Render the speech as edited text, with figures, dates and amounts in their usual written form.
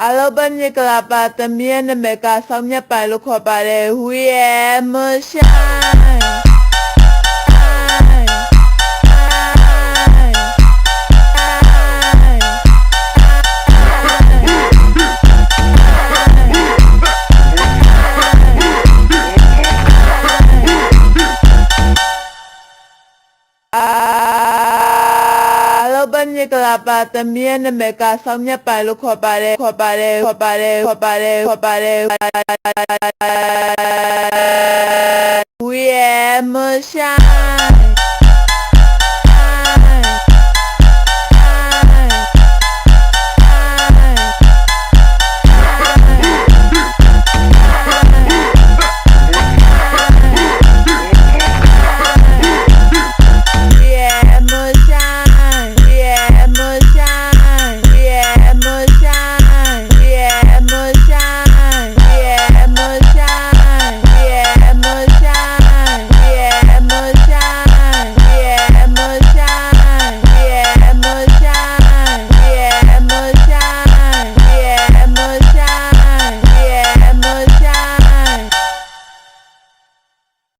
အားလုံးပဲမင်္ဂလာပါသမီးရဲ့နာမည်ကဆောင်းမြတ်ပိုင်လို့ခေါ်ပါတယ် We are Moonshine အားလုံးပဲမင်္ဂလာပါသမီးရဲ့နာမည်ကဆောင်းမြတ်ပိုင်လို့ခေါ်ပါတယ်We are Moonshine